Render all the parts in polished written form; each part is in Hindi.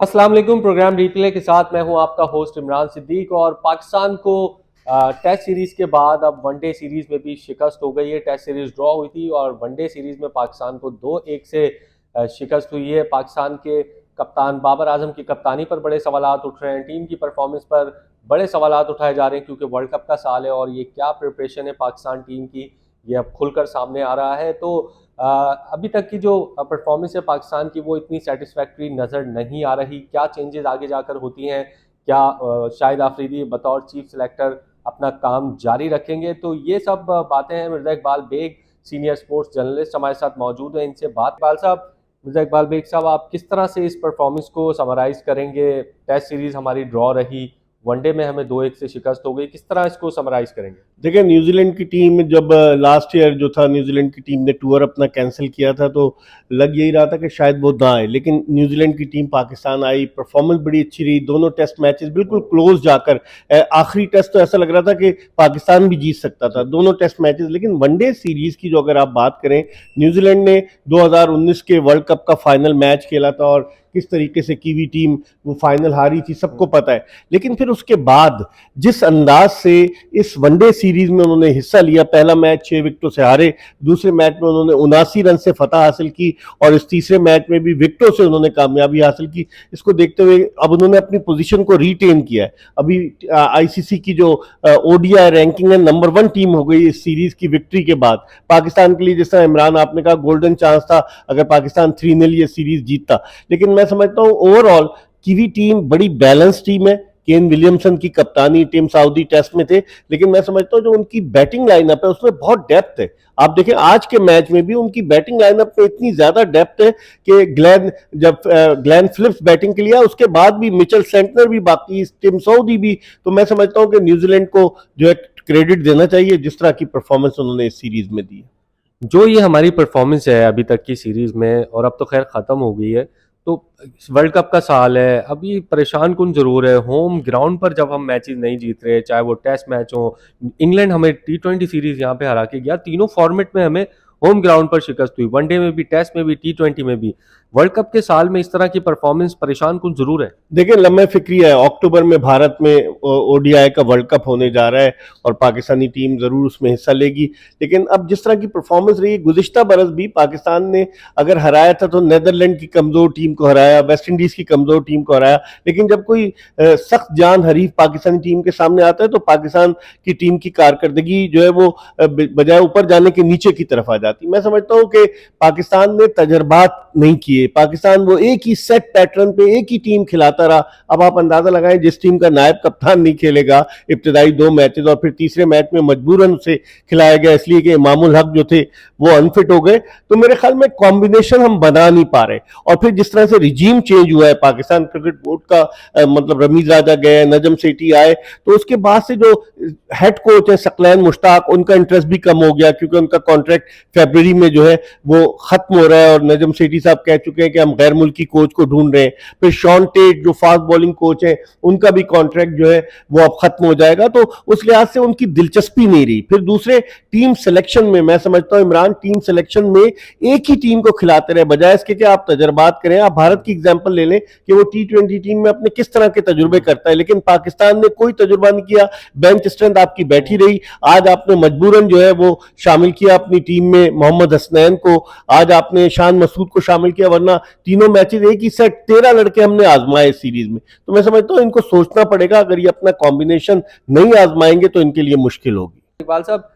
अस्सलाम वालेकुम। प्रोग्राम रिप्ले के साथ मैं हूं आपका होस्ट इमरान सिद्दीक। और पाकिस्तान को टेस्ट सीरीज के बाद अब वनडे सीरीज में भी शिकस्त हो गई है। टेस्ट सीरीज ड्रॉ हुई थी और वनडे सीरीज में पाकिस्तान को 2-1 से शिकस्त हुई है। पाकिस्तान के कप्तान बाबर आजम की कप्तानी पर बड़े सवालात उठ रहे हैं, टीम की परफॉर्मेंस पर बड़े सवालात उठाए जा रहे हैं, क्योंकि वर्ल्ड कप का साल है और ये क्या प्रिपरेशन है पाकिस्तान टीम की, ये अब खुलकर सामने आ रहा है। तो अभी तक की जो परफॉर्मेंस है पाकिस्तान की वो इतनी सेटिस्फैक्ट्री नज़र नहीं आ रही। क्या चेंजेस आगे जाकर होती हैं? क्या शाहिद आफरीदी बतौर चीफ सेलेक्टर अपना काम जारी रखेंगे? तो ये सब बातें हैं। Mirza Iqbal Baig senior sports journalist हमारे साथ मौजूद हैं, इनसे बात। इकबाल साहब, मिर्ज़ा इकबाल बेग साहब, आप किस तरह से इस परफॉर्मेंस को समराइज़ करेंगे? टेस्ट सीरीज़ हमारी ड्रॉ रही, वनडे में हमें 2-1 से शिकस्त हो गई, किस तरह इसको समराइज़ करेंगे? देखिए, न्यूजीलैंड की टीम जब लास्ट ईयर जो था, न्यूजीलैंड की टीम ने टूर अपना कैंसिल किया था, तो लग यही रहा था कि शायद वो ना आए, लेकिन न्यूजीलैंड की टीम पाकिस्तान आई, परफॉर्मेंस बड़ी अच्छी रही। दोनों टेस्ट मैचेस बिल्कुल क्लोज जाकर, आखिरी टेस्ट तो ऐसा लग रहा था कि पाकिस्तान भी जीत सकता था, दोनों टेस्ट मैचेस। लेकिन वनडे सीरीज की जो अगर आप बात करें, न्यूजीलैंड ने 2019 के वर्ल्ड कप का फाइनल मैच खेला था और किस तरीके से कीवी टीम वो फाइनल हारी थी, सबको पता है। लेकिन फिर उसके बाद जिस अंदाज से इस वनडे सीरीज में उन्होंने हिस्सा लिया, पहला मैच 6 विकेटों से हारे, दूसरे मैच में उन्होंने 79 रन से फतह हासिल की और इस तीसरे मैच में भी विकेटों से उन्होंने कामयाबी हासिल की। इसको देखते हुए अब उन्होंने अपनी पोजीशन को रिटेन किया है। अभी आईसीसी की जो ओडीआई रैंकिंग है, नंबर 1 टीम हो गई इस सीरीज की विक्ट्री के बाद। पाकिस्तान के लिए, जिस तरह इमरान आपने कहा, गोल्डन चांस था अगर पाकिस्तान 3-0 ये सीरीज जीतता। लेकिन मैं समझता हूं ओवरऑल कीवी टीम बड़ी बैलेंस टीम है। केन विलियमसन की कप्तानी, टीम सऊदी टेस्ट में थे, लेकिन मैं समझता हूं जो उनकी बैटिंग लाइनअप है उसमें बहुत डेप्थ है। आप देखें आज के मैच में भी उनकी बैटिंग लाइनअप में इतनी ज्यादा डेप्थ है कि ग्लेन फिलिप्स बैटिंग के लिए उसके बाद भी मिचेल सेंटनर भी, बाकी टीम सऊदी भी। तो मैं समझता हूं कि न्यूजीलैंड को जो है क्रेडिट देना चाहिए जिस तरह की परफॉर्मेंस उन्होंने इस सीरीज में दी। जो ये हमारी परफॉर्मेंस है अभी तक की सीरीज में, और अब तो खैर ख़त्म हो गई है, तो वर्ल्ड कप का साल है, अभी परेशान कुन जरूर है। होम ग्राउंड पर जब हम मैचेस नहीं जीत रहे, चाहे वो टेस्ट मैच हो, इंग्लैंड हमें T20 सीरीज यहाँ पे हरा के गया, तीनों फॉर्मेट में हमें होम ग्राउंड पर शिकस्त हुई, वनडे में भी, टेस्ट में भी, T20 में भी। वर्ल्ड कप के साल में इस तरह की परफॉर्मेंस परेशान कुन जरूर है। देखिए, लम्बे फिक्री है, अक्टूबर में भारत में ओडीआई का वर्ल्ड कप होने जा रहा है और पाकिस्तानी टीम जरूर उसमें हिस्सा लेगी। लेकिन अब जिस तरह की परफॉर्मेंस रही, गुज़िश्ता बरस भी पाकिस्तान ने अगर हराया था तो नेदरलैंड की कमजोर टीम को हराया, वेस्ट इंडीज की कमजोर टीम को हराया। लेकिन जब कोई सख्त जान हरीफ पाकिस्तानी टीम के सामने आता है तो पाकिस्तान की टीम की कारकर्दगी जो है वो बजाय ऊपर जाने के नीचे की तरफ आ जाती। मैं समझता हूँ कि पाकिस्तान ने तजर्बात नहीं किए, पाकिस्तान वो एक ही सेट पैटर्न पे एक ही टीम खिलाता रहा। अब आप अंदाजा लगाएं, जिस टीम का नायब कप्तान नहीं खेलेगा इब्तदाई 2 मैचेस और फिर तीसरे मैच में मजबूरन उसे खिलाया गया इसलिए कि इमामुल हक जो थे वो अनफिट हो गए, तो मेरे ख्याल में कॉम्बिनेशन हम बना नहीं पा रहे। और फिर जिस तरह से रिजीम चेंज हुआ है पाकिस्तान क्रिकेट बोर्ड का, मतलब रमीज राजा गए, नजम सेठी आए, तो उसके बाद से जो हेड कोच है सकलैन मुश्ताक, उनका इंटरेस्ट भी कम हो गया क्योंकि उनका कॉन्ट्रैक्ट फरवरी में जो है वो खत्म हो रहा है और नजम सेठी साहब कह चुके हैं कि हम गैर मुल्की कोच को ढूंढ रहे हैं। फिर शॉन टेट जो फास्ट बॉलिंग कोच है, उनका भी कॉन्ट्रैक्ट जो है वो अब खत्म हो जाएगा, तो उस लिहाज से उनकी दिलचस्पी नहीं रही। फिर दूसरे टीम सिलेक्शन में मैं समझता हूं इमरान टीम सिलेक्शन में एक ही टीम को खिलाते रहे, बजाय इसके कि आप तजर्बात करें। आप भारत की एग्जाम्पल ले लें कि वो T20 टीम में अपने किस तरह के तजुर्बे करता है, लेकिन पाकिस्तान ने कोई तजुर्बा नहीं किया। बेंच स्ट्रेंथ आपकी बैठी रही। आज आपने मजबूरन जो है वो शामिल किया अपनी टीम में मोहम्मद हसनैन को, आज आपने शान मसूद को शामिल किया, वरना तीनों मैचेस एक ही सेट 13 लड़के हमने आजमाए इस सीरीज में। तो मैं समझता हूं इनको सोचना पड़ेगा, अगर ये अपना कॉम्बिनेशन नहीं आजमाएंगे तो इनके लिए मुश्किल होगी। इकबाल साहब,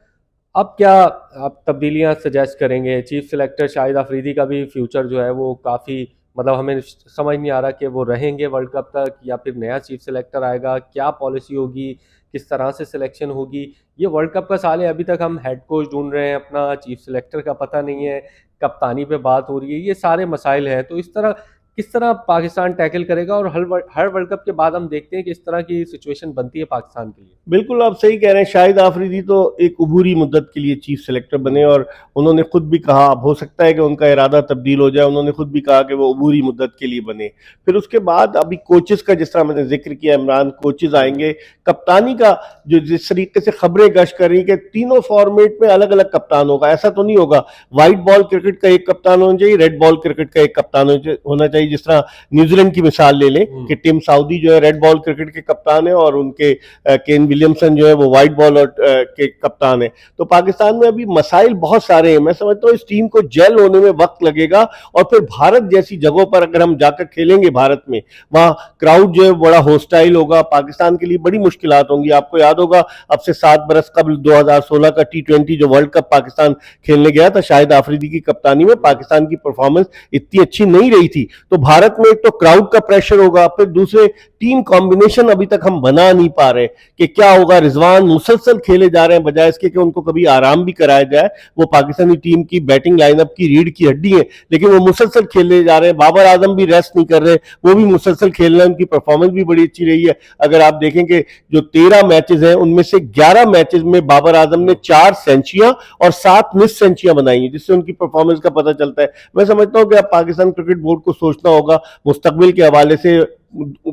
अब क्या आप तब्दीलियां सजेस्ट करेंगे? चीफ सिलेक्टर शाहिद आफरीदी का भी फ्यूचर जो है वो काफ़ी, मतलब हमें समझ नहीं आ रहा कि वो रहेंगे वर्ल्ड कप तक या फिर नया चीफ सिलेक्टर आएगा, क्या पॉलिसी होगी, किस तरह से सिलेक्शन होगी। ये वर्ल्ड कप का साल है, अभी तक हम हेड कोच ढूंढ रहे हैं, अपना चीफ सिलेक्टर का पता नहीं है, कप्तानी पे बात हो रही है, ये सारे मसाइल हैं। तो इस तरह किस तरह पाकिस्तान टैकल करेगा? और हर वर्ल्ड कप के बाद हम देखते हैं कि इस तरह की सिचुएशन बनती है पाकिस्तान के लिए। बिल्कुल आप सही कह रहे हैं, शाहिद आफरीदी तो एक उबूरी मुद्दत के लिए चीफ सेलेक्टर बने और उन्होंने खुद भी कहा, अब हो सकता है कि उनका इरादा तब्दील हो जाए, उन्होंने खुद भी कहा कि वो उबूरी मुद्दत के लिए बने। फिर उसके बाद अभी कोचेस का जिस तरह मैंने जिक्र किया, इमरान कोचेस आएंगे, कप्तानी का जो जिस तरीके से खबरें गश्त कर रही कि तीनों फॉर्मेट में अलग अलग कप्तान होगा, ऐसा तो नहीं होगा। व्हाइट बॉल क्रिकेट का एक कप्तान होना चाहिए, रेड बॉल क्रिकेट का एक कप्तान होना चाहिए, गई। जिस तरह न्यूजीलैंड की मिसाल ले लें कि टिम साउदी जो है रेड बॉल क्रिकेट के कप्तान है और उनके केन विलियमसन जो है वो व्हाइट बॉल और के कप्तान है। तो पाकिस्तान में अभी मसाइल बहुत सारे हैं। मैं समझता हूँ इस टीम को जेल होने में वक्त लगेगा और फिर भारत जैसी जगहों पर अगर हम जाकर खेलेंगे भारत में, वहां क्राउड जो है बड़ा होस्टाइल होगा, पाकिस्तान के लिए बड़ी मुश्किलात होंगी। आपको याद होगा अब से 7 बरस कबल 2016 का T20 जो वर्ल्ड कप पाकिस्तान खेलने गया था शाहिद आफरीदी की कप्तानी में, पाकिस्तान की परफॉर्मेंस इतनी अच्छी नहीं रही थी। तो भारत में एक तो क्राउड का प्रेशर होगा, फिर दूसरे टीम कॉम्बिनेशन अभी तक हम बना नहीं पा रहे कि क्या होगा। रिजवान मुसलसल खेले जा रहे हैं बजाय इसके कि उनको कभी आराम भी कराया जाए। वो पाकिस्तानी टीम की बैटिंग लाइनअप की रीढ़ की हड्डी है, लेकिन वो मुसलसल खेले जा रहे हैं। बाबर आजम भी रेस्ट नहीं कर रहे, वो भी मुसलसल खेल रहे हैं, उनकी परफॉर्मेंस भी बड़ी अच्छी रही है। अगर आप देखेंगे जो 13 मैचेस हैं उनमें से 11 मैचेस में बाबर आजम ने 4 सेंचुरियां और 7 मिस सेंचुरियां बनाई हैं, जिससे उनकी परफॉर्मेंस का पता चलता है। मैं समझता हूं कि अब पाकिस्तान क्रिकेट बोर्ड को सोचना होगा मुस्तकबिल के हवाले से।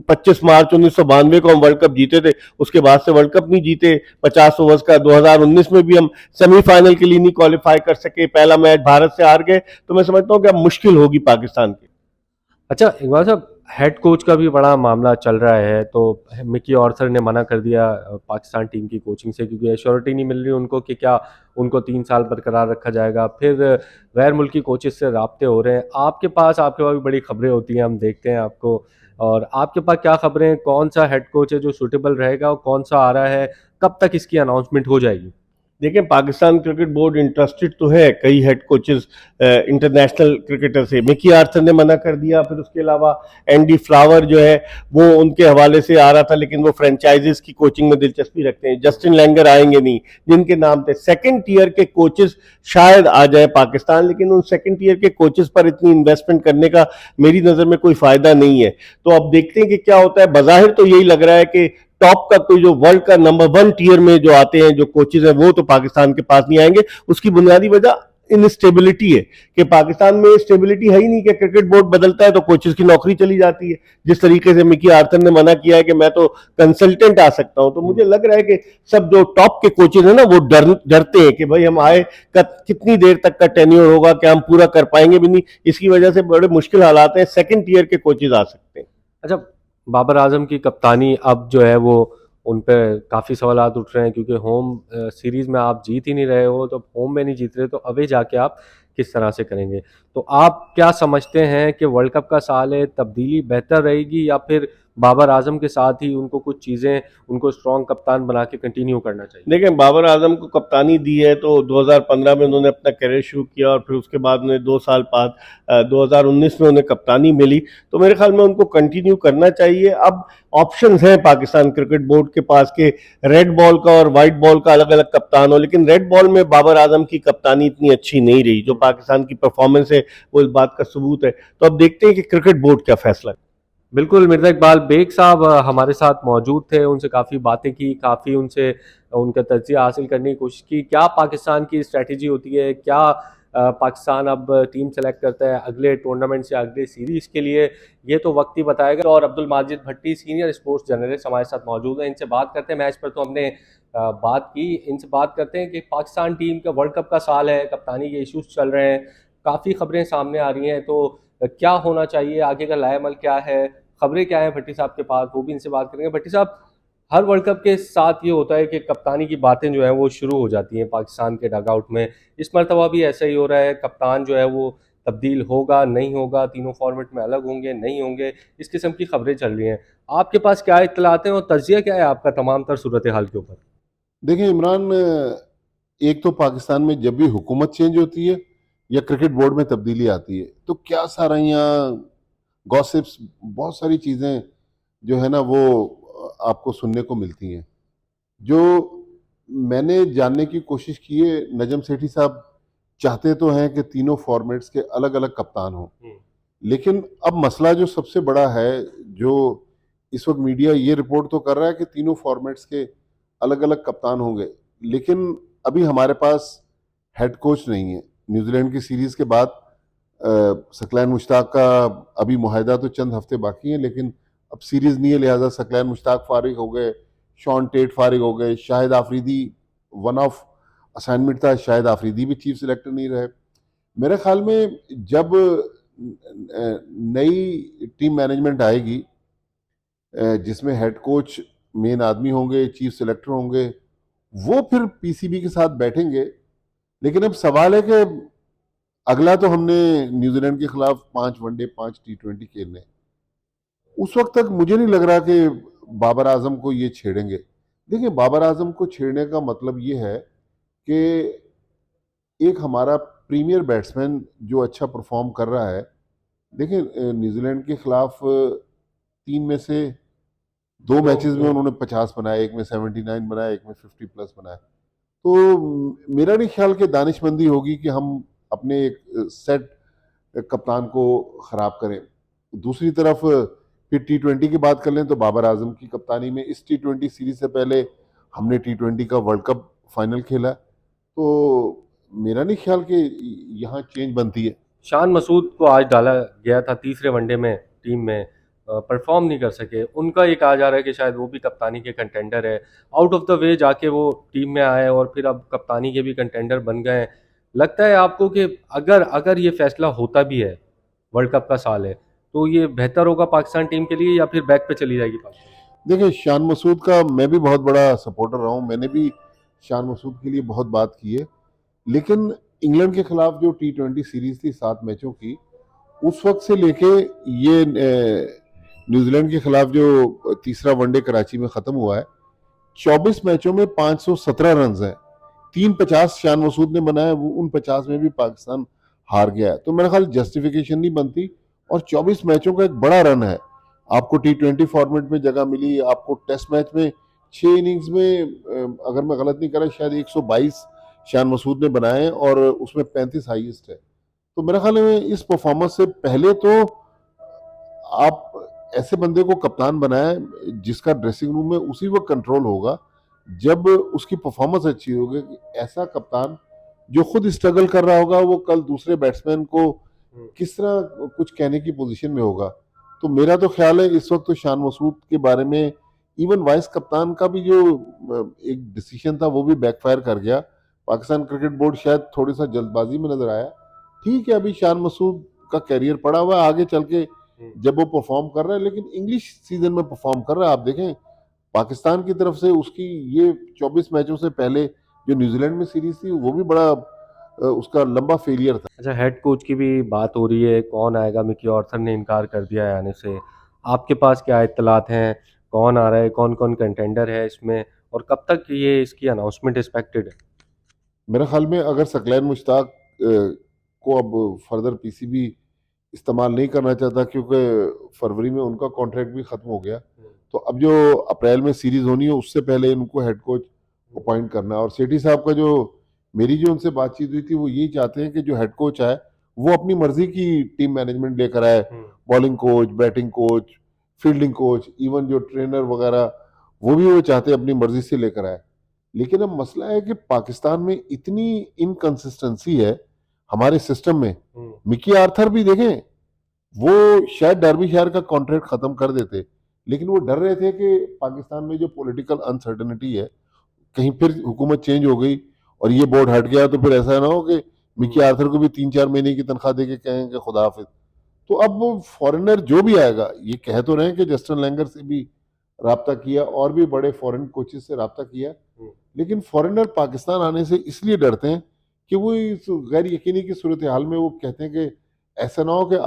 25 मार्च 1992 को हम वर्ल्ड कप जीते थे, उसके बाद से वर्ल्ड कप नहीं जीते 50 ओवर्स का। 2019 में भी हम सेमीफाइनल के लिए नहीं क्वालिफाई कर सके, पहला मैच भारत से हार गए। तो मैं समझता हूं कि अब मुश्किल होगी पाकिस्तान की। अच्छा इकबाल साहब, हेड कोच का भी बड़ा मामला चल रहा है, तो मिकी ऑर्थर ने मना कर दिया पाकिस्तान टीम की कोचिंग से, क्योंकि एश्योरिटी नहीं मिल रही उनको कि क्या उनको 3 साल बरकरार रखा जाएगा। फिर गैर मुल्की कोचेस से राब्ते हो रहे हैं। आपके पास भी बड़ी खबरें होती हैं, हम देखते हैं आपको। और आपके पास क्या खबरें हैं, कौन सा हेड कोच है जो सूटेबल रहेगा और कौन सा आ रहा है, कब तक इसकी अनाउंसमेंट हो जाएगी? देखिए पाकिस्तान क्रिकेट बोर्ड इंटरेस्टेड तो है कई हेड कोचेस इंटरनेशनल क्रिकेटर से। मिकी आर्थर ने मना कर दिया, फिर उसके अलावा एंडी फ्लावर जो है वो उनके हवाले से आ रहा था, लेकिन वो फ्रेंचाइजीज की कोचिंग में दिलचस्पी रखते हैं। जस्टिन लैंगर आएंगे नहीं, जिनके नाम थे। सेकंड टीयर के कोचेस शायद आ जाए पाकिस्तान, लेकिन उन सेकंड टीयर के कोचेस पर इतनी इन्वेस्टमेंट करने का मेरी नजर में कोई फायदा नहीं है। तो अब देखते हैं कि क्या होता है। बज़ाहिर तो यही लग रहा है कि टॉप का कोई जो वर्ल्ड का नंबर 1 टीयर में जो आते हैं जो कोचेज हैं वो तो पाकिस्तान के पास नहीं आएंगे। उसकी बुनियादी वजह इनस्टेबिलिटी है कि पाकिस्तान में स्टेबिलिटी है ही नहीं कि क्रिकेट बोर्ड बदलता है तो कोचेस की नौकरी चली जाती है। जिस तरीके से मिकी आर्थर ने मना किया है कि मैं तो कंसल्टेंट आ सकता हूं, तो मुझे लग रहा है कि सब जो टॉप के कोचेज हैं ना वो डरते हैं कि भाई हम आए कितनी देर तक का टेन्योर होगा, क्या हम पूरा कर पाएंगे भी नहीं। इसकी वजह से बड़े मुश्किल हालात हैं, सेकंड टीयर के कोचेज आ सकते हैं। अच्छा, बाबर आजम की कप्तानी अब जो है वो उन पे काफ़ी सवालात उठ रहे हैं, क्योंकि होम सीरीज़ में आप जीत ही नहीं रहे हो, तो होम में नहीं जीत रहे तो अवे जाके आप किस तरह से करेंगे? तो आप क्या समझते हैं कि वर्ल्ड कप का साल है, तब्दीली बेहतर रहेगी या फिर बाबर आजम के साथ ही उनको कुछ चीज़ें, उनको स्ट्रॉन्ग कप्तान बना के कंटिन्यू करना चाहिए? देखें बाबर आजम को कप्तानी दी है तो 2015 में उन्होंने अपना करियर शुरू किया और फिर उसके बाद उन्हें 2 साल बाद 2019 में उन्हें कप्तानी मिली। तो मेरे ख्याल में उनको कंटिन्यू करना चाहिए। अब ऑप्शंस हैं पाकिस्तान क्रिकेट बोर्ड के पास के रेड बॉल का और वाइट बॉल का अलग अलग कप्तान हो, लेकिन रेड बॉल में बाबर आजम की कप्तानी इतनी अच्छी नहीं रही। जो पाकिस्तान की परफॉर्मेंस है वो इस बात का सबूत है। तो अब देखते हैं कि क्रिकेट बोर्ड क्या फैसला। बिल्कुल, मिर्ज़ा इकबाल बेग साहब हमारे साथ मौजूद थे, उनसे काफ़ी बातें की, काफ़ी उनसे उनका तज़किया हासिल करने की कोशिश की। क्या पाकिस्तान की स्ट्रैटेजी होती है, क्या पाकिस्तान अब टीम सेलेक्ट करता है अगले टूर्नामेंट से अगले सीरीज़ के लिए, ये तो वक्त ही बताएगा। और अब्दुल माजिद भट्टी सीनियर स्पोर्ट्स जर्नलिस्ट हमारे साथ मौजूद हैं, इनसे बात करते हैं। मैच पर तो हमने बात की, इनसे बात करते हैं कि पाकिस्तान टीम का वर्ल्ड कप का साल है, कप्तानी के इशूज़ चल रहे हैं, काफ़ी खबरें सामने आ रही हैं, तो क्या होना चाहिए, आगे का लाएमल क्या है, खबरें क्या हैं भट्टी साहब के पास, वो भी इनसे बात करेंगे। भट्टी साहब, हर वर्ल्ड कप के साथ ये होता है कि कप्तानी की बातें जो है वो शुरू हो जाती हैं पाकिस्तान के डगआउट में। इस मरतबा भी ऐसा ही हो रहा है, कप्तान जो है वो तब्दील होगा नहीं होगा, तीनों फॉर्मेट में अलग होंगे नहीं होंगे, इस किस्म की खबरें चल रही हैं। आपके पास क्या इत्तलात हैं और तज्जिया क्या है आपका तमाम तर सूरत हाल के ऊपर? देखिए इमरान, एक तो पाकिस्तान में जब भी हुकूमत चेंज होती है या क्रिकेट बोर्ड में तब्दीली आती है तो क्या सारा यहाँ गॉसिप्स, बहुत सारी चीज़ें जो है ना वो आपको सुनने को मिलती हैं। जो मैंने जानने की कोशिश की है, नजम सेठी साहब चाहते तो हैं कि तीनों फॉर्मेट्स के अलग अलग कप्तान हों, लेकिन अब मसला जो सबसे बड़ा है, जो इस वक्त मीडिया ये रिपोर्ट तो कर रहा है कि तीनों फॉर्मेट्स के अलग अलग कप्तान होंगे, लेकिन अभी हमारे पास हेड कोच नहीं है। न्यूजीलैंड की सीरीज के बाद सकलैन मुश्ताक का अभी मुआहदा तो चंद हफ्ते बाकी हैं, लेकिन अब सीरीज नहीं है, लिहाजा सकलैन मुश्ताक फारिग हो गए, शॉन टेट फारिग हो गए, Shahid Afridi one of assignment था, शाहिद आफरीदी भी चीफ सिलेक्टर नहीं रहे। मेरे ख्याल में जब नई टीम मैनेजमेंट आएगी जिसमें हेड कोच मेन आदमी होंगे, चीफ सिलेक्टर होंगे, वो फिर पीसीबी के साथ बैठेंगे। लेकिन अब सवाल है कि अगला तो हमने न्यूजीलैंड के खिलाफ 5 वनडे 5 T20 खेलने, उस वक्त तक मुझे नहीं लग रहा कि बाबर आजम को ये छेड़ेंगे। देखिए, बाबर आजम को छेड़ने का मतलब ये है कि एक हमारा प्रीमियर बैट्समैन जो अच्छा परफॉर्म कर रहा है, देखिए न्यूजीलैंड के खिलाफ 3 में से 2 मैचेस में उन्होंने 50 बनाए, एक में 79 बनाया, एक में 50+ बनाया। तो मेरा नहीं ख्याल कि दानिशमंदी होगी कि हम अपने एक सेट कप्तान को खराब करें। दूसरी तरफ फिर T20 की बात कर लें तो बाबर आजम की कप्तानी में इस T20 सीरीज से पहले हमने T20 का वर्ल्ड कप फाइनल खेला। तो मेरा नहीं ख्याल कि यहाँ चेंज बनती है। शान मसूद को आज डाला गया था तीसरे वनडे में टीम में, परफॉर्म नहीं कर सके। उनका ये कहा जा रहा है कि शायद वो भी कप्तानी के कंटेंडर है। आउट ऑफ द वे जाके वो टीम में आए और फिर अब कप्तानी के भी कंटेंडर बन गए हैं। लगता है आपको कि अगर अगर ये फैसला होता भी है, वर्ल्ड कप का साल है, तो ये बेहतर होगा पाकिस्तान टीम के लिए या फिर बैक पे चली जाएगी पाकिस्तान? देखिए, शान मसूद का मैं भी बहुत बड़ा सपोर्टर रहा हूँ, मैंने भी शान मसूद के लिए बहुत बात की है। लेकिन इंग्लैंड के खिलाफ जो T20 सीरीज थी 7 मैचों की, उस वक्त से लेके ये न्यूजीलैंड के खिलाफ जो तीसरा वनडे कराची में खत्म हुआ है, 24 मैचों में 517 रन है। 3 50 शान मसूद ने बनाया, वो उन 50 में भी पाकिस्तान हार गया है। तो मेरा ख्याल जस्टिफिकेशन नहीं बनती, और 24 मैचों का एक बड़ा रन है। आपको T20 फॉर्मेट में जगह मिली, आपको टेस्ट मैच में 6 इनिंग्स में अगर मैं गलत नहीं कर रहा शायद 122 शान मसूद ने बनाए और उसमें 35 हाईएस्ट है। तो मेरा ख्याल है इस परफॉर्मेंस से पहले तो आप ऐसे बंदे को कप्तान बनाए जिसका ड्रेसिंग रूम में उसी वक्त कंट्रोल होगा जब उसकी परफॉर्मेंस अच्छी होगी। ऐसा कप्तान जो खुद स्ट्रगल कर रहा होगा, वो कल दूसरे बैट्समैन को किस तरह कुछ कहने की पोजीशन में होगा। तो मेरा तो ख्याल है इस वक्त तो शान मसूद के बारे में इवन वाइस कप्तान का भी जो एक डिसीजन था वो भी बैकफायर कर गया। पाकिस्तान क्रिकेट बोर्ड शायद थोड़ी सा जल्दबाजी में नजर आया। ठीक है, अभी शान मसूद का कैरियर पड़ा हुआ है, आगे चल के जब वो परफॉर्म कर रहा है, लेकिन इंग्लिश सीजन में परफॉर्म कर रहा है। आप देखें पाकिस्तान की तरफ से उसकी ये 24 मैचों से पहले जो न्यूजीलैंड में सीरीज थी वो भी बड़ा उसका लंबा फेलियर था। अच्छा, हेड कोच की भी बात हो रही है, कौन आएगा? मिकी ऑर्थर ने इनकार कर दिया है आने से। आपके पास क्या इत्तलात हैं, कौन आ रहा है, कौन कौन कंटेंडर है इसमें, और कब तक ये इसकी अनाउंसमेंट एक्सपेक्टेड है? मेरे ख्याल में अगर सकलैन मुश्ताक को अब फर्दर पीसीबी इस्तेमाल नहीं करना चाहता, क्योंकि फरवरी में उनका कॉन्ट्रैक्ट भी खत्म हो गया, तो अब जो अप्रैल में सीरीज होनी है उससे पहले इनको हेड कोच अपॉइंट करना है। और सेठी साहब का जो मेरी जो उनसे बातचीत हुई थी, वो यही चाहते हैं कि जो हेड कोच आए वो अपनी मर्जी की टीम मैनेजमेंट लेकर आए, bowling coach, batting coach, fielding coach, even जो ट्रेनर वगैरह वो भी वो चाहते हैं अपनी मर्जी से लेकर आए। लेकिन अब मसला है कि पाकिस्तान में इतनी इनकंसिस्टेंसी है हमारे सिस्टम में। मिकी आर्थर भी देखें, वो शायद डर्बी शहर का कॉन्ट्रैक्ट खत्म कर देते, लेकिन वो डर रहे थे कि पाकिस्तान में जो पॉलिटिकल अनसर्टेनिटी है, कहीं फिर हुकूमत चेंज हो गई और ये बोर्ड हट गया तो फिर ऐसा ना हो कि मिकी आर्थर को भी 3 4 महीने की तनख्वाह दे के कहें कि खुदा हाफिज। तो अब वो फॉरेनर जो भी आएगा, ये कह तो रहे हैं कि जस्टिन लैंगर से भी राब्ता किया और भी बड़े फॉरेन कोचेस से राब्ता किया, लेकिन फॉरेनर पाकिस्तान आने से इसलिए डरते हैं कि वो इस गैर यकीनी की सूरत हाल में वो कहते हैं कि ऐसा ना हो कि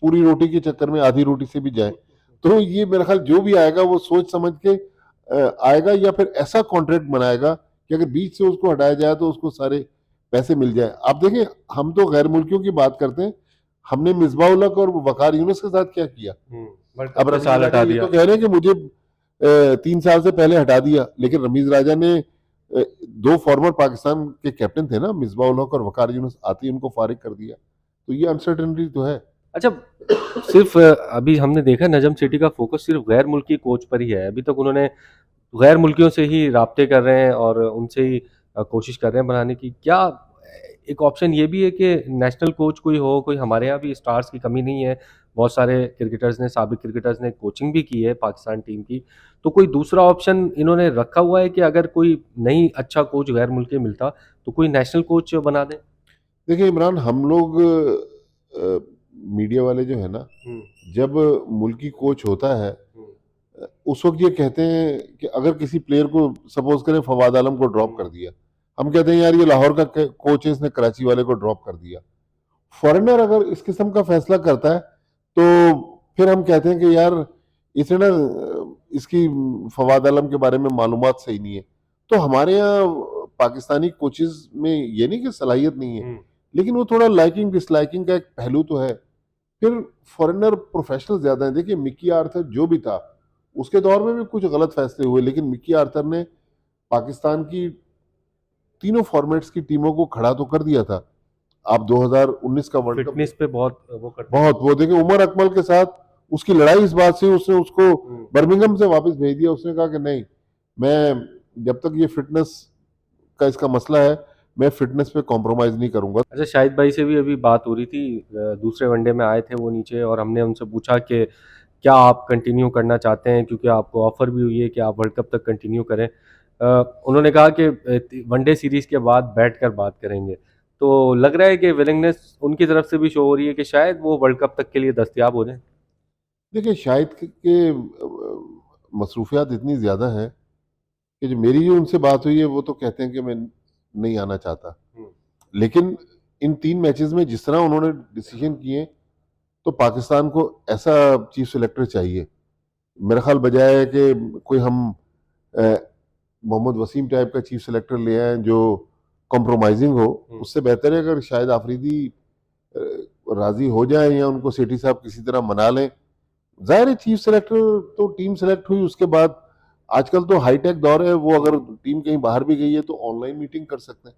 पूरी रोटी के चक्कर में आधी रोटी से भी जाए। तो ये मेरा ख्याल जो भी आएगा वो सोच समझ के आएगा, या फिर ऐसा कॉन्ट्रैक्ट बनाएगा कि अगर बीच से उसको हटाया जाए तो उसको सारे पैसे मिल जाए। आप देखें, हम तो गैर मुल्कियों की बात करते हैं, हमने मिसबाह उल हक और वकार यूनुस के साथ क्या किया। अब रमीज साल हटा राजा ये दिया। तो कह रहे हैं कि मुझे 3 साल से पहले हटा दिया, लेकिन रमीज राजा ने 2 फॉर्मर पाकिस्तान के कैप्टन थे ना, मिसबाह उल हक और वकार यूनुस, आते ही उनको फारिग कर दिया। तो ये अनसर्टेनिटी तो है। अच्छा, सिर्फ अभी हमने देखा नजम सेठी का फोकस सिर्फ गैर मुल्की कोच पर ही है। अभी तक उन्होंने गैर मुल्कियों से ही राब्ते कर रहे हैं और उनसे ही कोशिश कर रहे हैं बनाने की। क्या एक ऑप्शन ये भी है कि नेशनल कोच कोई हो? कोई हमारे यहाँ भी स्टार्स की कमी नहीं है, बहुत सारे क्रिकेटर्स ने, साबिक क्रिकेटर्स ने कोचिंग भी की है पाकिस्तान टीम की। तो कोई दूसरा ऑप्शन इन्होंने रखा हुआ है कि अगर कोई नहीं अच्छा कोच गैर मुल्की मिलता तो कोई नेशनल कोच बना दें? देखिए इमरान, हम लोग मीडिया वाले जो है ना, हम्म, जब मुल्की कोच होता है हम्म, उस वक्त ये कहते हैं कि अगर किसी प्लेयर को सपोज करें फवाद आलम को ड्रॉप कर दिया, हम कहते हैं यार ये लाहौर का कोच है, इसने कराची वाले को ड्रॉप कर दिया। फॉरेनर अगर इस किस्म का फैसला करता है तो फिर हम कहते हैं कि यार इसने ना इसकी फवाद आलम के बारे में मालूमात सही नहीं है। तो हमारे यहाँ पाकिस्तानी कोचेज में ये नहीं कि सलाहियत नहीं है, हम्म, लेकिन वो थोड़ा लाइकिंग डिसलाइकिंग का एक पहलू तो है। फिर फॉरेनर प्रोफेशनल ज्यादा है। देखिए मिकी आर्थर जो भी था उसके दौर में भी कुछ गलत फैसले हुए, लेकिन मिकी आर्थर ने पाकिस्तान की तीनों फॉर्मेट्स की टीमों को खड़ा तो कर दिया था। आप 2019 का वर्ल्ड कप फिटनेस पे बहुत वो करते हैं। बहुत वो देखे उमर अकमल के साथ उसकी लड़ाई इस बात से, उसने उसको हम्म। बर्मिंघम से वापस भेज दिया। उसने कहा कि नहीं, मैं जब तक ये फिटनेस का इसका मसला है मैं फिटनेस पे कॉम्प्रोमाइज नहीं करूंगा। अच्छा, शाहिद भाई से भी अभी बात हो रही थी, दूसरे वनडे में आए थे वो नीचे, और हमने उनसे पूछा कि क्या आप कंटिन्यू करना चाहते हैं, क्योंकि आपको ऑफर भी हुई है कि आप वर्ल्ड कप तक कंटिन्यू करें। उन्होंने कहा कि वनडे सीरीज के बाद बैठकर बात करेंगे। तो लग रहा है कि विलिंगनेस उनकी तरफ से भी शो हो रही है कि शायद वो वर्ल्ड कप तक के लिए दस्तयाब हो जाए। देखिए शाहिद के मसरूफियात इतनी ज्यादा हैं कि जो उनसे बात हुई है वो तो कहते हैं कि मैं नहीं आना चाहता। लेकिन इन 3 मैचेस में जिस तरह उन्होंने डिसीजन किए तो पाकिस्तान को ऐसा चीफ सेलेक्टर चाहिए मेरा ख्याल, बजाय कि कोई हम मोहम्मद वसीम टाइप का चीफ सेलेक्टर ले आए जो कॉम्प्रोमाइजिंग हो। उससे बेहतर है अगर शायद आफरीदी अ, राजी हो जाए या उनको सेठी साहब किसी तरह मना लें। जाहिर है चीफ सेलेक्टर तो टीम सेलेक्ट हुई उसके बाद आजकल तो हाईटेक दौर है, वो अगर टीम कहीं बाहर भी गई है तो ऑनलाइन मीटिंग कर सकते हैं।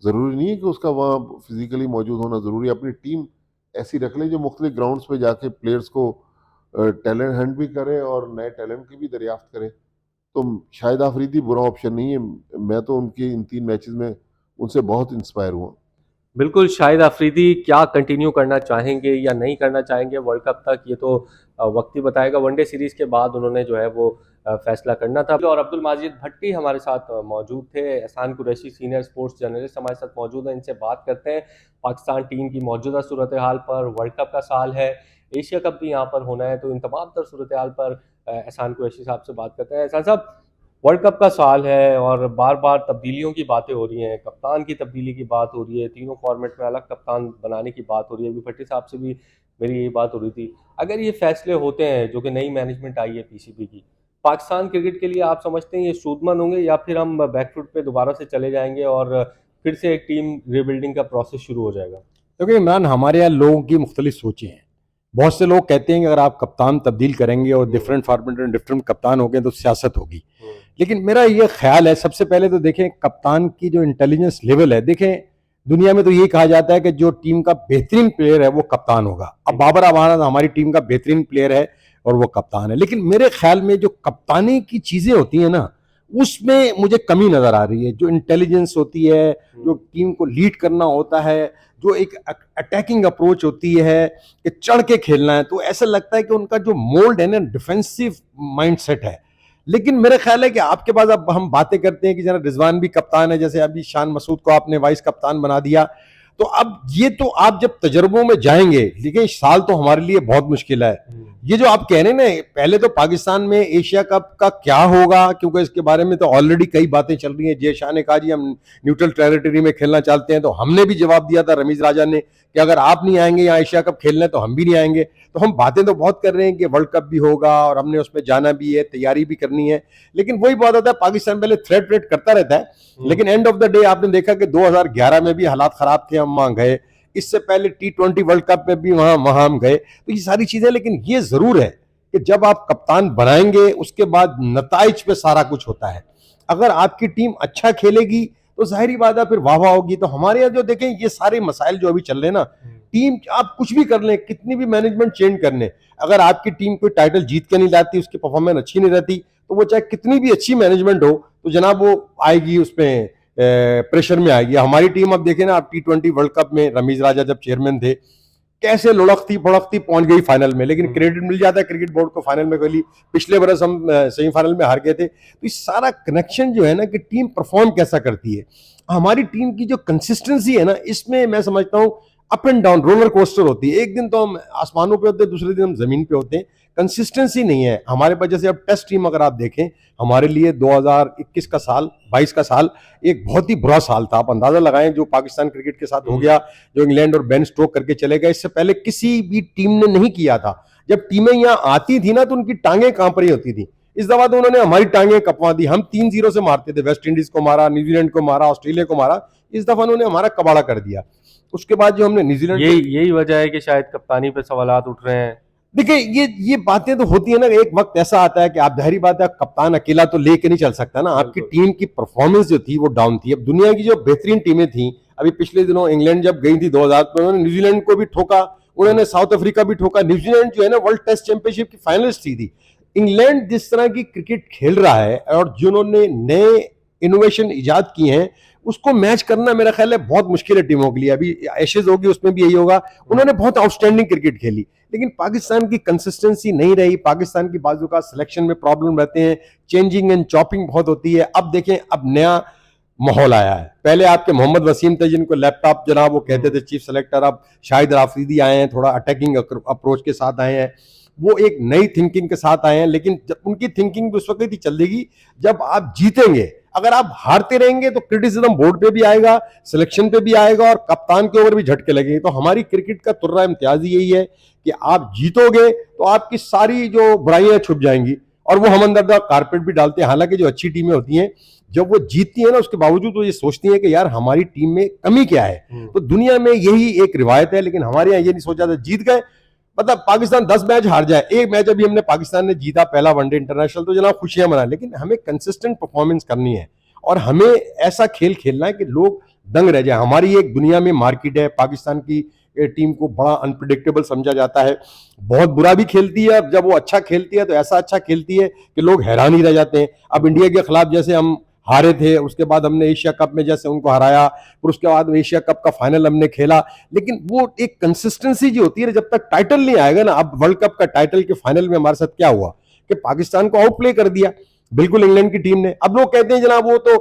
जरूरी नहीं है कि उसका वहाँ फिजिकली मौजूद होना जरूरी है। अपनी टीम ऐसी रख ले जो मुख्तलिफ ग्राउंड्स पे जाके प्लेयर्स को टैलेंट हंट भी करे और नए टैलेंट की भी दरियाफ्त करे। तो शायद आफरीदी बुरा ऑप्शन नहीं है। मैं तो उनके इन 3 मैचेस में उनसे बहुत इंस्पायर हुआ। बिल्कुल, शाहिद अफरीदी क्या कंटिन्यू करना चाहेंगे या नहीं करना चाहेंगे वर्ल्ड कप तक, ये तो वक्त ही बताएगा। वनडे सीरीज के बाद उन्होंने जो है वो फैसला करना था। और अब्दुल माजिद भट्टी हमारे साथ मौजूद थे। एहसान कुरैशी सीनियर स्पोर्ट्स जर्नलिस्ट हमारे साथ मौजूद हैं, इनसे बात करते हैं पाकिस्तान टीम की मौजूदा सूरत हाल पर। वर्ल्ड कप का साल है, एशिया कप भी यहाँ पर होना है, तो इन तमाम तर सूरत हाल पर एहसान कुरैशी साहब से बात करते हैं। एहसान साहब, वर्ल्ड कप का साल है और बार बार तब्दीलियों की बातें हो रही हैं, कप्तान की तब्दीली की बात हो रही है, तीनों फॉर्मेट में अलग कप्तान बनाने की बात हो रही है। अभी भट्टी साहब से भी मेरी यही बात हो रही थी। अगर ये फैसले होते हैं जो कि नई मैनेजमेंट आई है पीसीबी की, पाकिस्तान क्रिकेट के लिए आप समझते हैं ये सूदमंद होंगे, या फिर हम बैकफुट पे दोबारा से चले जाएंगे और फिर से एक टीम रिबिल्डिंग का प्रोसेस शुरू हो जाएगा? क्योंकि इमरान, हमारे यहाँ लोगों की मुख्तलिफ सोचें हैं। बहुत से लोग कहते हैं कि अगर आप कप्तान तब्दील करेंगे और डिफरेंट फॉर्मेट में डिफरेंट कप्तान हो गए तो सियासत होगी। लेकिन मेरा ये ख्याल है, सबसे पहले तो देखें कप्तान की जो इंटेलिजेंस लेवल है। देखें दुनिया में तो ये कहा जाता है कि जो टीम का बेहतरीन प्लेयर है वो कप्तान होगा। अब बाबर आवाना हमारी टीम का बेहतरीन प्लेयर है और वो कप्तान है, लेकिन मेरे ख्याल में जो कप्तानी की चीजें होती हैं ना, उसमें मुझे कमी नजर आ रही है। जो इंटेलिजेंस होती है, जो टीम को लीड करना होता है, जो एक अटैकिंग अप्रोच होती है कि चढ़ के खेलना है, तो ऐसा लगता है कि उनका जो मोल्ड है ना, डिफेंसिव माइंडसेट है। लेकिन मेरा ख्याल है कि आपके पास, अब हम बातें करते हैं कि जरा रिजवान भी कप्तान है, जैसे अभी शान मसूद को आपने वाइस कप्तान बना दिया, तो अब ये तो आप जब तजर्बों में जाएंगे, लेकिन साल तो हमारे लिए बहुत मुश्किल है। ये जो आप कह रहे हैं ना, पहले तो पाकिस्तान में एशिया कप का क्या होगा, क्योंकि इसके बारे में तो ऑलरेडी कई बातें चल रही हैं। जय शाह ने कहा जी हम न्यूट्रल टेरिटरी में खेलना चाहते हैं, तो हमने भी जवाब दिया था रमीज राजा ने कि अगर आप नहीं आएंगे यहाँ एशिया कप खेलने तो हम भी नहीं आएंगे। तो हम बातें तो बहुत कर रहे हैं कि वर्ल्ड कप भी होगा और हमने उसमें जाना भी है, तैयारी भी करनी है, लेकिन वही बात होता है पाकिस्तान पहले थ्रेट व्रेट करता रहता है, लेकिन एंड ऑफ द डे आपने देखा कि 2011 में भी हालात खराब थे, हम वहां गए। इससे पहले T20 वर्ल्ड कप में भी वहां हम गए। तो ये सारी चीजें, लेकिन ये जरूर है कि जब आप कप्तान बनाएंगे उसके बाद नताइज पे सारा कुछ होता है। अगर आपकी टीम अच्छा खेलेगी तो जाहिर बात है फिर वाह वाह होगी। तो हमारे यहाँ जो देखें ये सारे मसाइल जो अभी चल रहे हैं ना, टीम आप कुछ भी कर लें, कितनी भी मैनेजमेंट चेंज कर लें, अगर आपकी टीम कोई टाइटल जीत के नहीं लाती, उसकी परफॉर्मेंस अच्छी नहीं रहती, तो वो चाहे कितनी भी अच्छी मैनेजमेंट हो तो जनाब वो आएगी, उसमें प्रेशर में आएगी। हमारी टीम अब देखें ना, आप T20 वर्ल्ड कप में रमीज राजा जब चेयरमैन थे, कैसे लुढ़कती फुढ़कती पहुंच गई फाइनल में, लेकिन क्रेडिट मिल जाता है क्रिकेट बोर्ड को, फाइनल में गई। पिछले बरस हम सेमीफाइनल में हार गए थे। तो ये सारा कनेक्शन जो है ना कि टीम परफॉर्म कैसा करती है, हमारी टीम की जो कंसिस्टेंसी है ना, इसमें मैं समझता हूँ up and down roller coaster होती है। एक दिन तो हम आसमानों पे होते हैं, दूसरे दिन हम जमीन पे होते हैं। कंसिस्टेंसी नहीं है हमारे पास। जैसे अब टेस्ट टीम अगर आप देखें, हमारे लिए 2021 का साल, 22 का साल एक बहुत ही बुरा साल था। आप अंदाजा लगाएं जो पाकिस्तान क्रिकेट के साथ हो गया, जो इंग्लैंड और बेन स्टोक करके चले गए, इससे पहले किसी भी टीम ने नहीं किया था। जब टीमें यहाँ आती थी ना तो उनकी टांगें कांप रही होती थी। इस दफा तो उन्होंने हमारी टांगें कपवा दी। हम 3-0 से मारते थे, वेस्ट इंडीज को मारा, न्यूजीलैंड को मारा, ऑस्ट्रेलिया को मारा। इस दफा उन्होंने हमारा कबाड़ा कर दिया। उसके बाद जो हमने न्यूजीलैंड, यही वजह है कि शायद कप्तानी पे सवालात उठ रहे हैं। देखिए ये बातें तो होती है ना, एक वक्त ऐसा आता है कि आप, जाहिर बात है, कप्तान अकेला तो लेके नहीं चल सकता ना। आपकी टीम की परफॉर्मेंस जो थी वो डाउन थी। अब दुनिया की जो बेहतरीन टीमें थी, अभी पिछले दिनों इंग्लैंड जब गई थी 2000 में, उन्होंने न्यूजीलैंड को भी ठोका, उन्होंने साउथ अफ्रीका भी ठोका। न्यूजीलैंड जो है ना वर्ल्ड टेस्ट चैंपियनशिप की फाइनलिस्ट थी। इंग्लैंड जिस तरह की क्रिकेट खेल रहा है और जिन्होंने नए इनोवेशन इजाद किए हैं, उसको मैच करना मेरा ख्याल है बहुत मुश्किल है टीमों के लिए। अभी एशेज होगी, उसमें भी यही होगा। उन्होंने बहुत आउटस्टैंडिंग क्रिकेट खेली, लेकिन पाकिस्तान की कंसिस्टेंसी नहीं रही। पाकिस्तान की बाजू का सिलेक्शन में प्रॉब्लम रहते हैं, चेंजिंग एंड चॉपिंग बहुत होती है। अब देखें, अब नया माहौल आया है। पहले आपके मोहम्मद वसीम थे जिनको लैपटॉप जनाब वो कहते थे चीफ सेलेक्टर, अब शाहिद राफरीदी आए हैं, थोड़ा अटैकिंग अप्रोच के साथ आए हैं। वो एक नई थिंकिंग के साथ आए हैं, लेकिन जब उनकी थिंकिंग उस वक्त ही चलेगी जब आप जीतेंगे। अगर आप हारते रहेंगे तो क्रिटिसिज्म बोर्ड पे भी आएगा, सिलेक्शन पे भी आएगा और कप्तान के ऊपर भी झटके लगेंगे। तो हमारी क्रिकेट का तुर्रा इम्तियाज यही है कि आप जीतोगे तो आपकी सारी जो बुराइयां छुप जाएंगी, और वो हम अंदर कारपेट भी डालते हैं। हालांकि जो अच्छी टीमें होती हैं, जब वो जीतती है ना, उसके बावजूद वो ये सोचती है कि यार हमारी टीम में कमी क्या है। तो दुनिया में यही एक रिवायत है, लेकिन हमारे यहाँ ये नहीं सोचा था जीत गए, मतलब पाकिस्तान 10 मैच हार जाए। एक मैच अभी हमने पाकिस्तान ने जीता, पहला वनडे इंटरनेशनल, तो जनाब खुशियां मनाएं, लेकिन हमें कंसिस्टेंट परफॉर्मेंस करनी है और हमें ऐसा खेल खेलना है कि लोग दंग रह जाए। हमारी एक दुनिया में मार्केट है, पाकिस्तान की टीम को बड़ा अनप्रिडिक्टेबल समझा जाता है, बहुत बुरा भी खेलती है। अब जब वो अच्छा खेलती है तो ऐसा अच्छा खेलती है कि लोग हैरान ही रह जाते हैं। अब इंडिया के खिलाफ जैसे हम हारे थे, उसके बाद हमने एशिया कप में जैसे उनको हराया, फिर उसके बाद एशिया कप का फाइनल हमने खेला, लेकिन वो एक कंसिस्टेंसी जो होती है, जब तक टाइटल नहीं आएगा ना। अब वर्ल्ड कप का टाइटल के फाइनल में हमारे साथ क्या हुआ कि पाकिस्तान को आउट प्ले कर दिया बिल्कुल इंग्लैंड की टीम ने। अब लोग कहते हैं जनाब वो तो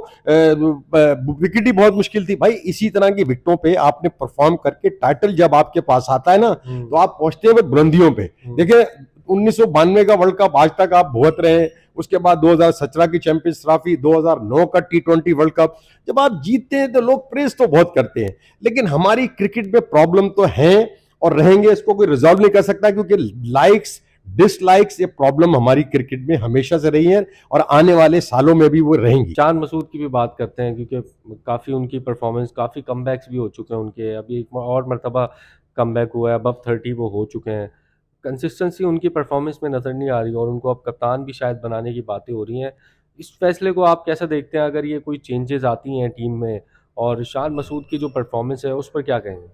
विकेट ही बहुत मुश्किल थी। भाई इसी तरह की विकेटों पे आपने परफॉर्म करके टाइटल जब आपके पास आता है ना, तो आप पहुंचते हैं बुलंदियों पे। देखिए 1992 का वर्ल्ड कप आज तक आप भुगत रहे हैं, उसके बाद 2017 की चैंपियंस ट्रॉफी, 2009 का T20 वर्ल्ड कप, जब आप जीतते हैं तो लोग प्रेस तो बहुत करते हैं, लेकिन हमारी क्रिकेट में प्रॉब्लम तो है और रहेंगे। इसको कोई रिजॉल्व नहीं कर सकता, क्योंकि लाइक्स डिसलाइक्स ये प्रॉब्लम हमारी क्रिकेट में हमेशा से रही है और आने वाले सालों में भी वो रहेंगी। चांद मसूद की भी बात करते हैं, क्योंकि काफ़ी उनकी परफॉर्मेंस, काफ़ी कमबैक्स भी हो चुके हैं उनके। अभी एक और मरतबा कमबैक हुआ है, अबव 30 वो हो चुके हैं। कंसिस्टेंसी उनकी परफॉर्मेंस में नज़र नहीं आ रही और उनको अब कप्तान भी शायद बनाने की बातें हो रही हैं। इस फैसले को आप कैसे देखते हैं, अगर ये कोई चेंजेस आती हैं टीम में? और शान मसूद की जो परफॉर्मेंस है उस पर क्या कहेंगे?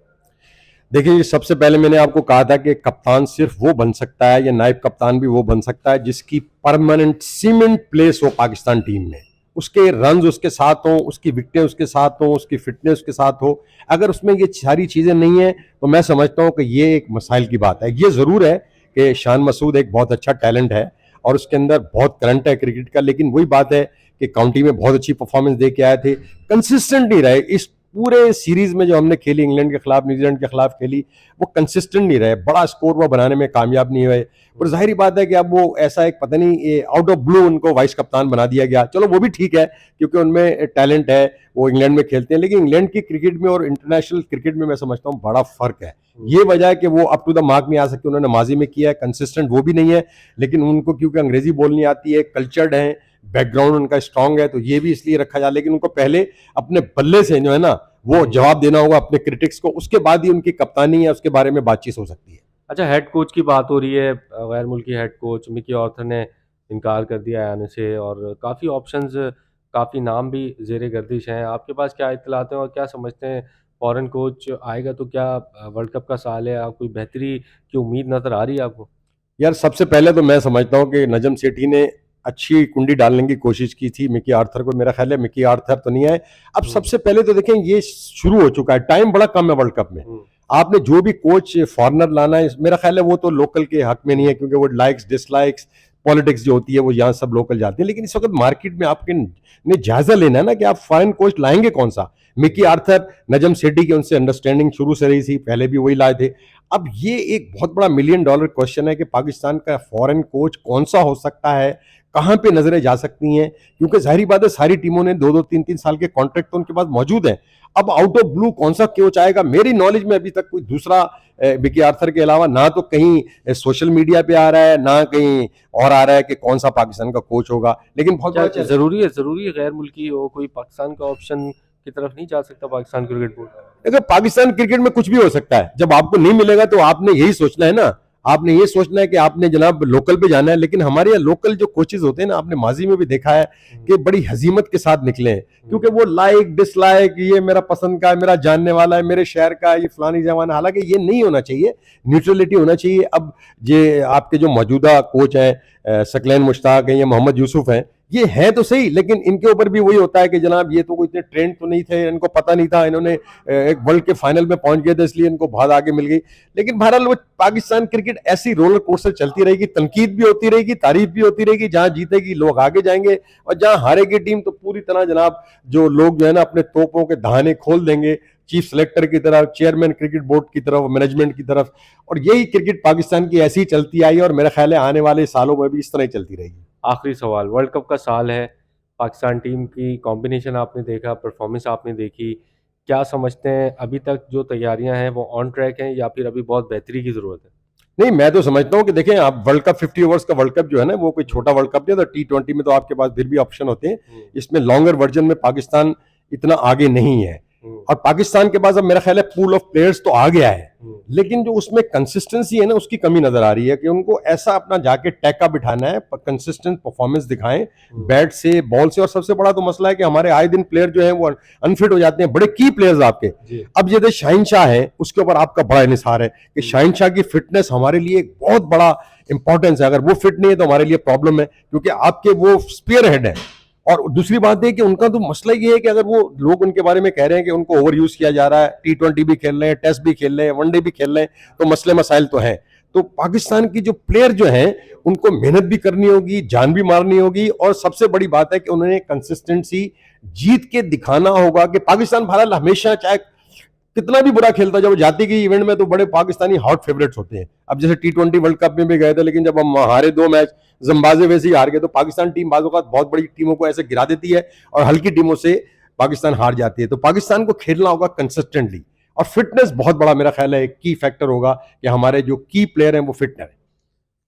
देखिए सबसे पहले मैंने आपको कहा था कि कप्तान सिर्फ वो बन सकता है, या नायब कप्तान भी वो बन सकता है जिसकी परमानेंट सीमेंट प्लेस हो पाकिस्तान टीम में। उसके रन्स उसके साथ हों, उसकी विकेटें उसके साथ हों, उसकी फिटनेस उसके साथ हो। अगर उसमें ये सारी चीज़ें नहीं हैं तो मैं समझता हूँ कि ये एक मसाइल की बात है। ये ज़रूर है कि शान मसूद एक बहुत अच्छा टैलेंट है और उसके अंदर बहुत करंट है क्रिकेट का, लेकिन वही बात है कि काउंटी में बहुत अच्छी परफॉर्मेंस दे के आए थे, कंसिस्टेंट नहीं रहे। इस पूरे सीरीज में जो हमने खेली, इंग्लैंड के खिलाफ, न्यूजीलैंड के खिलाफ खेली, वो कंसिस्टेंट नहीं रहे, बड़ा स्कोर वो बनाने में कामयाब नहीं हुए। और जाहिर बात है कि अब वो ऐसा एक पता नहीं आउट ऑफ ब्लू उनको वाइस कप्तान बना दिया गया। चलो वो भी ठीक है क्योंकि उनमें टैलेंट है, वो इंग्लैंड में खेलते हैं, लेकिन इंग्लैंड की क्रिकेट में और इंटरनेशनल क्रिकेट में मैं समझता हूँ बड़ा फर्क है। ये वजह है कि वो अप टू द मार्क नहीं आ सकते। उन्होंने माजी में किया है, कंसिस्टेंट वो भी नहीं है, लेकिन उनको क्योंकि अंग्रेजी बोलनी आती है, कल्चर्ड है, बैकग्राउंड उनका स्ट्रांग है, तो ये भी इसलिए रखा जाए। लेकिन उनको पहले अपने बल्ले से जो है ना वो जवाब देना होगा अपने क्रिटिक्स को, उसके बाद ही उनकी कप्तानी है उसके बारे में बातचीत हो सकती है। अच्छा, हेड कोच की बात हो रही है। गैर मुल्की हेड कोच मिकी आर्थर ने इनकार कर दिया है आने से, और काफ़ी ऑप्शंस, काफ़ी नाम भी ज़ेरे गर्दिश हैं। आपके पास क्या इत्तलात हैं और क्या समझते हैं, फॉरेन कोच आएगा तो क्या वर्ल्ड कप का साल है, कोई बेहतरी की उम्मीद नज़र आ रही है आपको? यार सबसे पहले तो मैं समझता हूँ कि नजम सेठी ने अच्छी कुंडी डालने की कोशिश की थी मिकी आर्थर को। मेरा ख्याल है मिकी आर्थर तो नहीं आए। अब सबसे पहले तो देखें ये शुरू हो चुका है, टाइम बड़ा कम है वर्ल्ड कप में। आपने जो भी कोच फॉरनर लाना है, मेरा ख्याल है वो तो लोकल के हक में नहीं है, क्योंकि वो लाइक्स डिसलाइक्स पॉलिटिक्स जो होती है वो यहाँ सब लोकल जाते हैं, लेकिन इस वक्त मार्केट में आपके ने जायजा लेना है ना कि आप फॉरेन कोच लाएंगे कौन सा। मिकी आर्थर, नजम सेठी की उनसे अंडरस्टैंडिंग शुरू से रही थी, पहले भी वही लाए थे। अब ये एक बहुत बड़ा $1 मिलियन क्वेश्चन है कि पाकिस्तान का फॉरेन कोच कौन सा हो सकता है, कहां पे नजरें जा सकती हैं, क्योंकि जाहिर बात है सारी टीमों ने 2-2, 3-3 साल के कॉन्ट्रैक्ट तो उनके पास मौजूद हैं। अब आउट ऑफ ब्लू कौन सा कोच आएगा, मेरी नॉलेज में अभी तक कोई दूसरा मिकी आर्थर के अलावा ना तो कहीं सोशल मीडिया पे आ रहा है, ना कहीं और आ रहा है कि कौन सा पाकिस्तान का कोच होगा। लेकिन बहुत क्या बड़ा जरूरी है गैर मुल्की हो, कोई पाकिस्तान का ऑप्शन की तरफ नहीं जा सकता पाकिस्तान क्रिकेट बोर्ड? देखो पाकिस्तान क्रिकेट में कुछ भी हो सकता है, जब आपको नहीं मिलेगा तो आपने यही सोचना है ना, आपने ये सोचना है कि आपने जनाब लोकल पे जाना है। लेकिन हमारे यहाँ लोकल जो कोचेज होते हैं ना, आपने माजी में भी देखा है कि बड़ी हजीमत के साथ निकले हैं, क्योंकि वो लाइक डिसलाइक, ये मेरा पसंद का है, मेरा जानने वाला है, मेरे शहर का, ये फलानी जवान, हालांकि ये नहीं होना चाहिए, न्यूट्रलिटी होना चाहिए। अब ये आपके जो मौजूदा कोच हैं सकलैन मुश्ताक हैं या मोहम्मद यूसुफ हैं, ये हैं तो सही, लेकिन इनके ऊपर भी वही होता है कि जनाब ये तो कोई इतने ट्रेंड तो नहीं थे, इनको पता नहीं था, इन्होंने एक वर्ल्ड के फाइनल में पहुंच गए थे इसलिए इनको बहुत आगे मिल गई। लेकिन बहरहाल वो पाकिस्तान क्रिकेट ऐसी रोलर कोस्टर चलती रहेगी, तनकीद भी होती रहेगी, तारीफ भी होती रहेगी, जहां जीतेगी लोग आगे जाएंगे और जहां हारेगी टीम तो पूरी तरह जनाब जो लोग जो है ना अपने तोपों के दहाने खोल देंगे चीफ सेलेक्टर की तरफ, चेयरमैन क्रिकेट बोर्ड की तरफ, मैनेजमेंट की तरफ। और यही क्रिकेट पाकिस्तान की ऐसी ही चलती आई और मेरा ख्याल है आने वाले सालों में भी इस तरह ही चलती रहेगी। आखिरी सवाल, वर्ल्ड कप का साल है, पाकिस्तान टीम की कॉम्बिनेशन आपने देखा, परफॉर्मेंस आपने देखी, क्या समझते हैं अभी तक जो तैयारियां हैं वो ऑन ट्रैक हैं या फिर अभी बहुत बेहतरी की ज़रूरत है? नहीं, मैं तो समझता हूँ कि देखें आप वर्ल्ड कप 50 ओवर्स का वर्ल्ड कप जो है ना वो कोई छोटा वर्ल्ड कप नहीं है, तो T20 में तो आपके पास फिर भी ऑप्शन होते हैं, इसमें लॉन्गर वर्जन में पाकिस्तान इतना आगे नहीं है। और पाकिस्तान के पास अब मेरा ख्याल है पूल ऑफ प्लेयर्स तो आ गया है, लेकिन जो उसमें कंसिस्टेंसी है ना उसकी कमी नजर आ रही है कि उनको ऐसा अपना जाके टैका बिठाना है, कंसिस्टेंट परफॉर्मेंस दिखाएं बैट से, बॉल से। और सबसे बड़ा तो मसला है कि हमारे आए दिन प्लेयर जो है वो अनफिट हो जाते हैं, बड़े की प्लेयर्स आपके। अब ये शाहीन शाह है, उसके ऊपर आपका बड़ा इंहिसार है कि शाहीन शाह की फिटनेस हमारे लिए एक बहुत बड़ा इंपॉर्टेंस है, अगर वो फिट नहीं है तो हमारे लिए प्रॉब्लम है, क्योंकि आपके वो स्पीयर हेड है। और दूसरी बात है कि उनका तो मसला ये है कि अगर वो लोग उनके बारे में कह रहे हैं कि उनको ओवर यूज किया जा रहा है, T20 भी खेल रहे हैं, टेस्ट भी खेल रहे हैं, वनडे भी खेल रहे हैं, तो मसले मसाइल तो हैं। तो पाकिस्तान की जो प्लेयर जो हैं उनको मेहनत भी करनी होगी, जान भी मारनी होगी, और सबसे बड़ी बात है कि उन्होंने कंसिस्टेंसी जीत के दिखाना होगा कि पाकिस्तान भारत हमेशा चाहे कितना भी बुरा खेलता, जब जाती की इवेंट में तो बड़े पाकिस्तानी हॉट फेवरेट्स होते हैं। अब जैसे T20 वर्ल्ड कप में भी गए थे, लेकिन जब हम हारे 2 मैच, जिम्बाब्वे वैसे ही हार गए, तो पाकिस्तान टीम बाज़ों का बहुत बड़ी टीमों को ऐसे गिरा देती है और हल्की टीमों से पाकिस्तान हार जाती है। तो पाकिस्तान को खेलना होगा कंसिस्टेंटली, और फिटनेस बहुत बड़ा मेरा ख्याल है एक की फैक्टर होगा कि हमारे जो की प्लेयर हैं वो फिट रहे।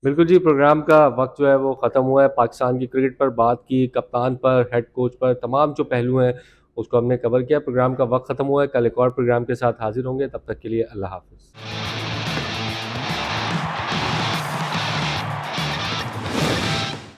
बिल्कुल जी, प्रोग्राम का वक्त जो है वो ख़त्म हुआ है। पाकिस्तान की क्रिकेट पर बात की, कप्तान पर, हेड कोच पर, तमाम जो पहलू हैं उसको हमने कवर किया। प्रोग्राम का वक्त ख़त्म हुआ है, कल एक और प्रोग्राम के साथ हाजिर होंगे, तब तक के लिए अल्लाह हाफ़िज़।